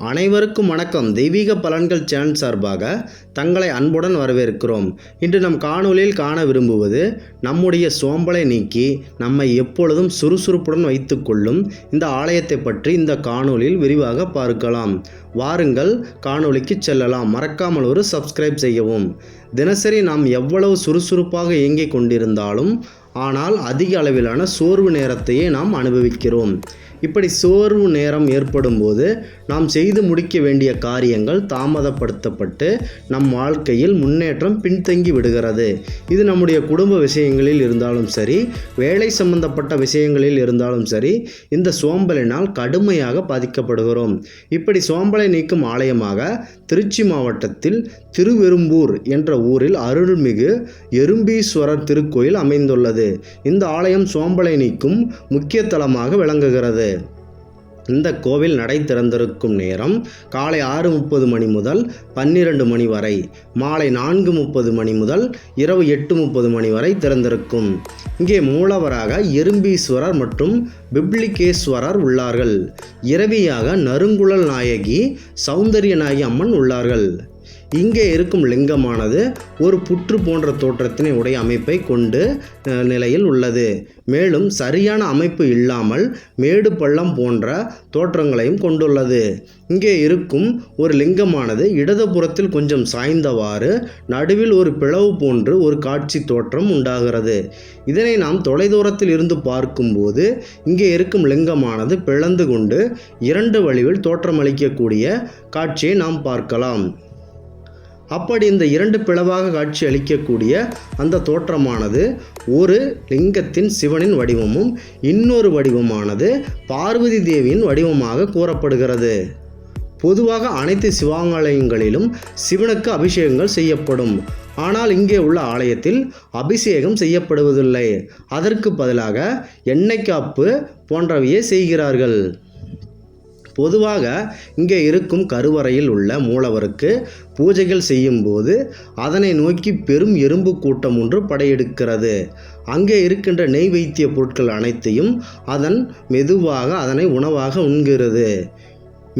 அனைவருக்கும் வணக்கம். தெய்வீக பலன்கள் சேனல் சார்பாக தங்களை அன்புடன் வரவேற்கிறோம். இன்று நம் காணொளியில் காண விரும்புவது நம்முடைய சோம்பலை நீக்கி நம்மை எப்பொழுதும் சுறுசுறுப்புடன் வைத்துக்கொள்ளும் இந்த ஆலயத்தை பற்றி இந்த காணொளியில் விரிவாக பார்க்கலாம். வாருங்கள் காணொளிக்கு செல்லலாம். மறக்காமல் ஒரு சப்ஸ்கிரைப் செய்யவும். தினசரி நாம் எவ்வளவு சுறுசுறுப்பாக இயங்கிக் கொண்டிருந்தாலும் ஆனால் அதிக அளவிலான சோர்வு நேரத்தையே நாம் அனுபவிக்கிறோம். இப்படி சோர்வு நேரம் ஏற்படும் போது நாம் செய்து முடிக்க வேண்டிய காரியங்கள் தாமதப்படுத்தப்பட்டு நம் வாழ்க்கையில் முன்னேற்றம் பின்தங்கி விடுகிறது. இது நம்முடைய குடும்ப விஷயங்களில் இருந்தாலும் சரி, வேலை சம்பந்தப்பட்ட விஷயங்களில் இருந்தாலும் சரி, இந்த சோம்பலினால் கடுமையாக பாதிக்கப்படுகிறோம். இப்படி சோம்பலை நீக்கும் ஆலயமாக திருச்சி மாவட்டத்தில் திருவெரும்பூர் என்ற ஊரில் அருள்மிகு எறும்பீஸ்வரர் திருக்கோயில் அமைந்துள்ளது. இந்த ஆலயம் சோம்பலை நீக்கும் முக்கிய தலமாக விளங்குகிறது. இந்த கோவில் நடை திறந்திருக்கும் நேரம் காலை 6:30 மணி முதல் 12 மணி வரை, மாலை 4:30 மணி முதல் இரவு 8:30 மணி வரை திறந்திருக்கும். இங்கே மூலவராக எறும்பீஸ்வரர் மற்றும் பிப்ளிகேஸ்வரர் உள்ளார்கள். இரவியாக நறுங்குழல் நாயகி சௌந்தரிய நாயகி அம்மன் உள்ளார்கள். இங்கே இருக்கும் லிங்கமானது ஒரு புற்று போன்ற தோற்றத்தினை உடைய அமைப்பை கொண்டு நிலையில் உள்ளது. மேலும் சரியான அமைப்பு இல்லாமல் மேடு பள்ளம் போன்ற தோற்றங்களையும் கொண்டுள்ளது. இங்கே இருக்கும் ஒரு லிங்கமானது இடதுபுறத்தில் கொஞ்சம் சாய்ந்தவாறு நடுவில் ஒரு பிளவு போன்று ஒரு காட்சி தோற்றம் உண்டாகிறது. இதனை நாம் தொலைதூரத்தில் இருந்து பார்க்கும்போது இங்கே இருக்கும் லிங்கமானது பிளந்து கொண்டு இரண்டு வடிவில் தோற்றமளிக்கக்கூடிய காட்சியை நாம் பார்க்கலாம். அப்படி இந்த இரண்டு பிளவாக காட்சி அளிக்கக்கூடிய அந்த தோற்றமானது ஒரு லிங்கத்தின் சிவனின் வடிவமும் இன்னொரு வடிவமானது பார்வதி தேவியின் வடிவமாக கூறப்படுகிறது. பொதுவாக அனைத்து சிவாலயங்களிலும் சிவனுக்கு அபிஷேகங்கள் செய்யப்படும். ஆனால் இங்கே உள்ள ஆலயத்தில் அபிஷேகம் செய்யப்படுவதில்லை. அதற்கு பதிலாக எண்ணெய் காப்பு போன்றவையே செய்கிறார்கள். பொதுவாக இங்கே இருக்கும் கருவறையில் உள்ள மூலவருக்கு பூஜைகள் செய்யும்போது அதனை நோக்கி பெரும் எறும்பு கூட்டம் ஒன்று படையெடுக்கிறது. அங்கே இருக்கின்ற நெய்வேத்திய பொருட்கள் அனைத்தையும் மெதுவாக அதனை உணவாக உண்கிறது.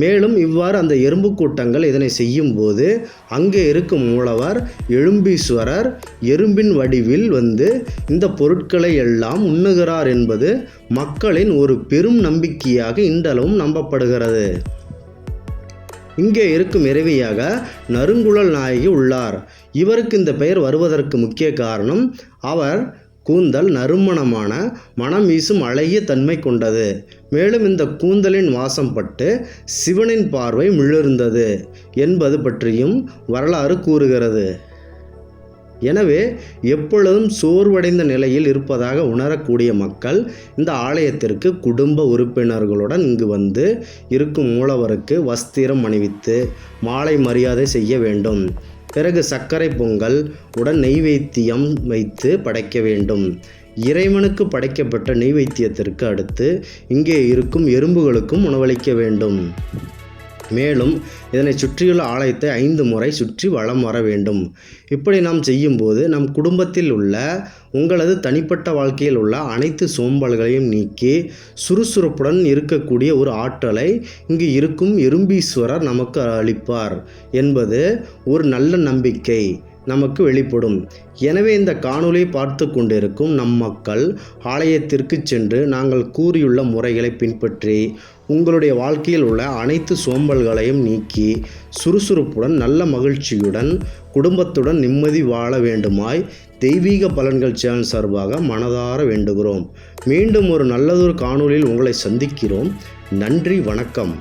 மேலும் இவ்வாறு அந்த எறும்பு கூட்டங்கள் இதனை செய்யும்போது அங்கே இருக்கும் மூலவர் எறும்பீஸ்வரர் எறும்பின் வடிவில் வந்து இந்த பொருட்களை எல்லாம் உண்ணுகிறார் என்பது மக்களின் ஒரு பெரும் நம்பிக்கையாக இன்றளவும் நம்பப்படுகிறது. இங்கே இருக்கும் இறைவியாக நறுங்குழல் நாயகி உள்ளார். இவருக்கு இந்த பெயர் வருவதற்கு முக்கிய காரணம் அவர் கூந்தல் நறுமணமான மனம் வீசும் அழகிய தன்மை கொண்டது. மேலும் இந்த கூந்தலின் வாசம் பட்டு சிவனின் பார்வை மிளிர்ந்தது என்பது பற்றியும் வரலாறு கூறுகிறது. எனவே எப்பொழுதும் சோர்வடைந்த நிலையில் இருப்பதாக உணரக்கூடிய மக்கள் இந்த ஆலயத்திற்கு குடும்ப உறுப்பினர்களுடன் இங்கு வந்து இருக்கும் மூலவருக்கு வஸ்திரம் அணிவித்து மாலை மரியாதை செய்ய வேண்டும். பிறகு சர்க்கரை பொங்கல் உடன் நெய்வேத்தியம் வைத்து படைக்க வேண்டும். இறைவனுக்கு படைக்கப்பட்ட நெய்வேத்தியத்திற்கு அடுத்து இங்கே இருக்கும் எறும்புகளுக்கும் உணவளிக்க வேண்டும். மேலும் இதனை சுற்றியுள்ள ஆலயத்தை 5 முறை சுற்றி வலம் வர வேண்டும். இப்படி நாம் செய்யும்போது நம் குடும்பத்தில் உள்ள உங்களது தனிப்பட்ட வாழ்க்கையில் உள்ள அனைத்து சோம்பல்களையும் நீக்கி சுறுசுறுப்புடன் இருக்கக்கூடிய ஒரு ஆற்றலை இங்கு இருக்கும் எறும்பீஸ்வரர் நமக்கு அளிப்பார் என்பது ஒரு நல்ல நம்பிக்கை நமக்கு வெளிப்படும். எனவே இந்த காணொளியை பார்த்து கொண்டிருக்கும் நம் மக்கள் ஆலயத்திற்கு சென்று நாங்கள் கூறியுள்ள முறைகளை பின்பற்றி உங்களுடைய வாழ்க்கையில் உள்ள அனைத்து சோம்பல்களையும் நீக்கி சுறுசுறுப்புடன் நல்ல மகிழ்ச்சியுடன் குடும்பத்துடன் நிம்மதி வாழ வேண்டுமாய் தெய்வீக பலன்கள் சேனல் சார்பாக மனதார வேண்டுகிறோம். மீண்டும் ஒரு நல்லதொரு காணொளியில் உங்களை சந்திக்கிறோம். நன்றி, வணக்கம்.